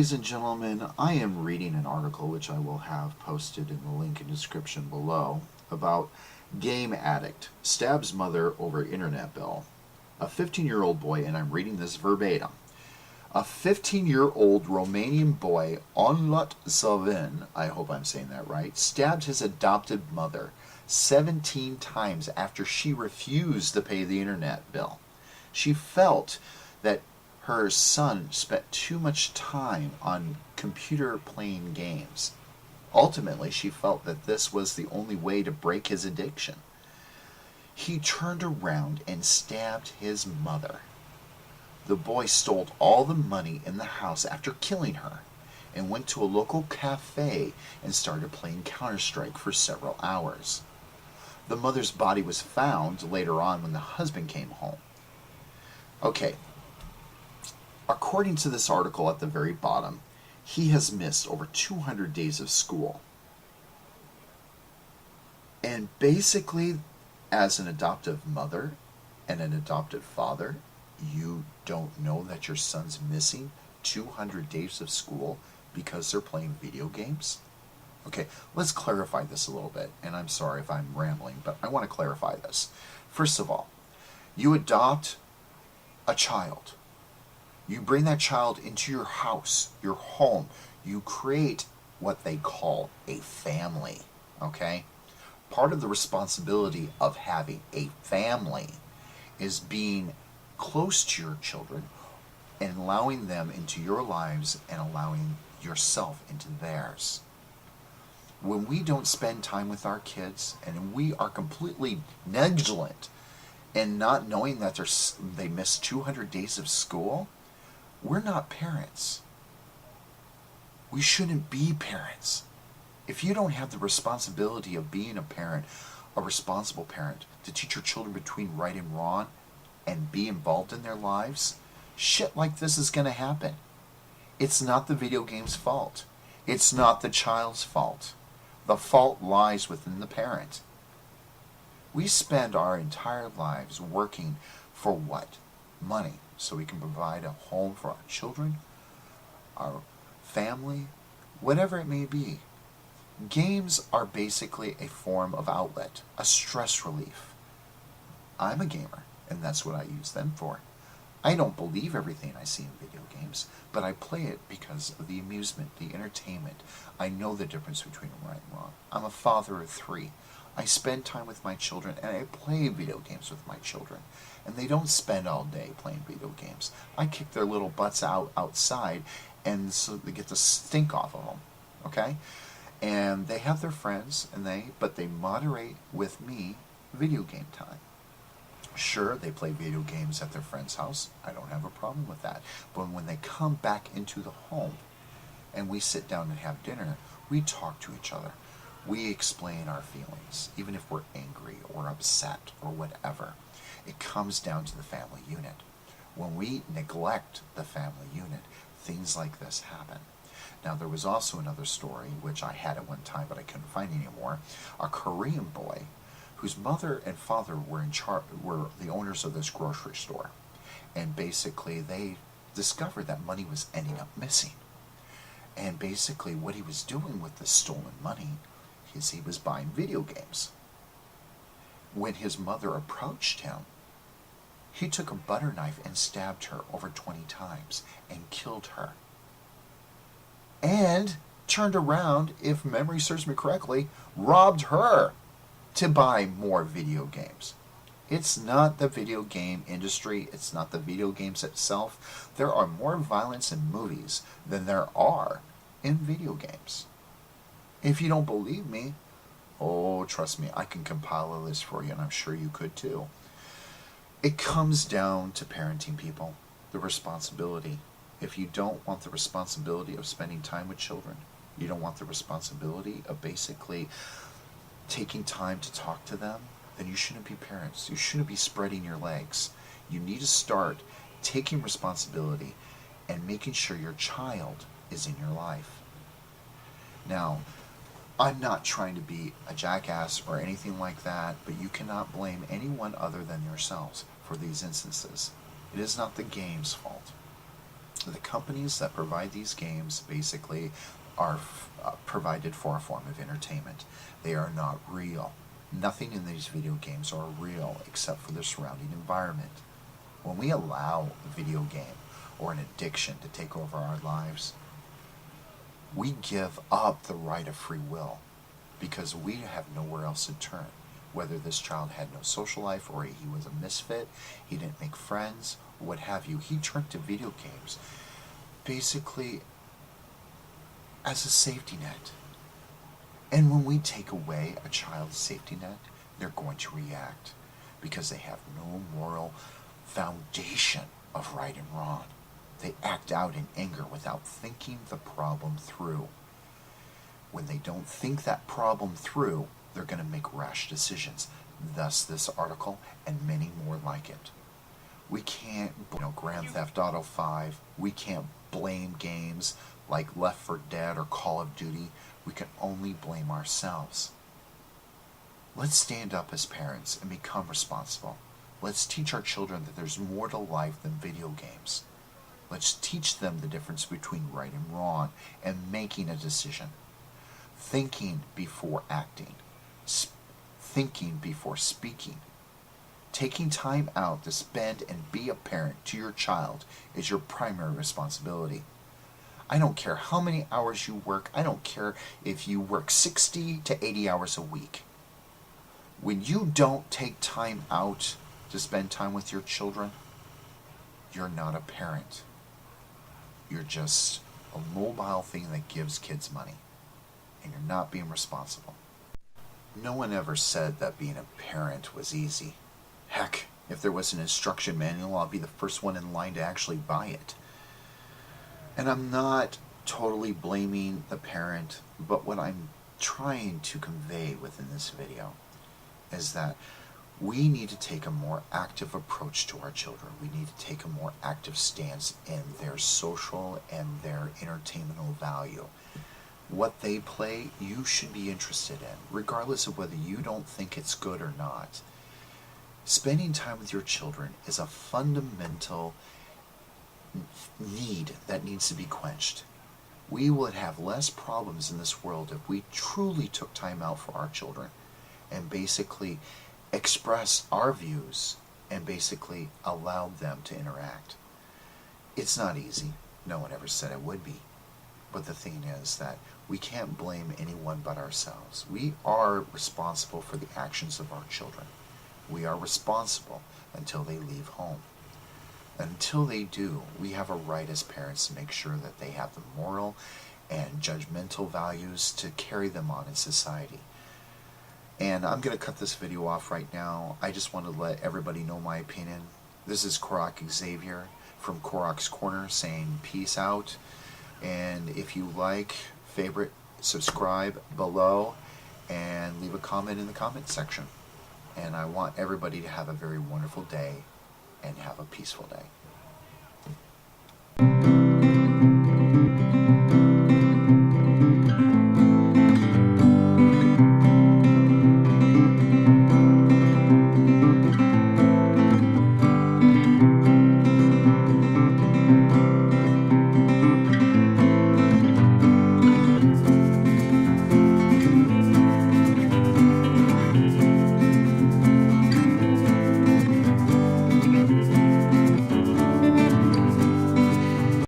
Ladies and gentlemen, I am reading an article which I will have posted in the link in the description below about game addict stabs mother over internet bill. A 15-year-old boy, and I'm reading this verbatim. A 15-year-old Romanian boy, Onlut Salvin, I hope I'm saying that right, stabbed his adopted mother 17 times after she refused to pay the internet bill. She felt that her son spent too much time on computer playing games. Ultimately, she felt that this was the only way to break his addiction. He turned around and stabbed his mother. The boy stole all the money in the house after killing her and went to a local cafe and started playing Counter-Strike for several hours. The mother's body was found later on when the husband came home. Okay, according to this article at the very bottom, he has missed over 200 days of school. And basically, as an adoptive mother and an adoptive father, you don't know that your son's missing 200 days of school because they're playing video games? Okay, let's clarify this a little bit, and I'm sorry if I'm rambling, but I want to clarify this. First of all, you adopt a child. You bring that child into your house, your home. You create what they call a family, okay? Part of the responsibility of having a family is being close to your children and allowing them into your lives and allowing yourself into theirs. When we don't spend time with our kids and we are completely negligent and not knowing that they miss 200 days of school, we're not parents. We shouldn't be parents. If you don't have the responsibility of being a parent, a responsible parent, to teach your children between right and wrong and be involved in their lives, shit like this is going to happen. It's not the video game's fault. It's not the child's fault. The fault lies within the parent. We spend our entire lives working for what? Money. So we can provide a home for our children, our family, whatever it may be. Games are basically a form of outlet, a stress relief. I'm a gamer, and that's what I use them for. I don't believe everything I see in video games, but I play it because of the amusement, the entertainment. I know the difference between right and wrong. I'm a father of 3. I spend time with my children, and I play video games with my children. And they don't spend all day playing video games. I kick their little butts outside, and so they get the stink off of them, okay? And they have their friends, but they moderate with me video game time. Sure, they play video games at their friend's house. I don't have a problem with that. But when they come back into the home and we sit down and have dinner, we talk to each other. We explain our feelings, even if we're angry or upset or whatever. It comes down to the family unit. When we neglect the family unit, things like this happen. Now, there was also another story, which I had at one time, but I couldn't find anymore. A Korean boy whose mother and father were the owners of this grocery store. And basically, they discovered that money was ending up missing. And basically, what he was doing with the stolen money is he was buying video games. When his mother approached him, he took a butter knife and stabbed her over 20 times and killed her. And turned around, if memory serves me correctly, robbed her to buy more video games. It's not the video game industry, it's not the video games itself. There are more violence in movies than there are in video games. If you don't believe me, oh, trust me, I can compile a list for you, and I'm sure you could too. It comes down to parenting, people, the responsibility. If you don't want the responsibility of spending time with children, you don't want the responsibility of basically taking time to talk to them, then you shouldn't be parents. You shouldn't be spreading your legs. You need to start taking responsibility and making sure your child is in your life. Now, I'm not trying to be a jackass or anything like that, but you cannot blame anyone other than yourselves for these instances. It is not the game's fault. The companies that provide these games basically are provided for a form of entertainment. They are not real. Nothing in these video games are real except for the surrounding environment. When we allow a video game or an addiction to take over our lives, we give up the right of free will because we have nowhere else to turn. Whether this child had no social life or he was a misfit, he didn't make friends, or what have you, he turned to video games basically as a safety net. And when we take away a child's safety net, they're going to react because they have no moral foundation of right and wrong. They act out in anger without thinking the problem through. When they don't think that problem through, they're going to make rash decisions. Thus this article and many more like it. We can't, Grand Theft Auto 5, we can't blame games like Left 4 Dead or Call of Duty. We can only blame ourselves. Let's stand up as parents and become responsible. Let's teach our children that there's more to life than video games. Let's teach them the difference between right and wrong and making a decision. Thinking before acting. Thinking before speaking. Taking time out to spend and be a parent to your child is your primary responsibility. I don't care how many hours you work. I don't care if you work 60 to 80 hours a week. When you don't take time out to spend time with your children, you're not a parent. You're just a mobile thing that gives kids money. And you're not being responsible. No one ever said that being a parent was easy. Heck, if there was an instruction manual, I'll be the first one in line to actually buy it. And I'm not totally blaming the parent, but what I'm trying to convey within this video is that we need to take a more active approach to our children. We need to take a more active stance in their social and their entertainmental value. What they play, you should be interested in, regardless of whether you don't think it's good or not. Spending time with your children is a fundamental need that needs to be quenched. We would have less problems in this world if we truly took time out for our children and basically express our views and basically allowed them to interact. It's not easy. No one ever said it would be. But the thing is that we can't blame anyone but ourselves. We are responsible for the actions of our children. We are responsible until they leave home. Until they do, we have a right as parents to make sure that they have the moral and judgmental values to carry them on in society. And I'm going to cut this video off right now. I just want to let everybody know my opinion. This is Korok Xavier from Korok's Corner saying peace out. And if you like, favorite, subscribe below, and leave a comment in the comment section. And I want everybody to have a very wonderful day and have a peaceful day.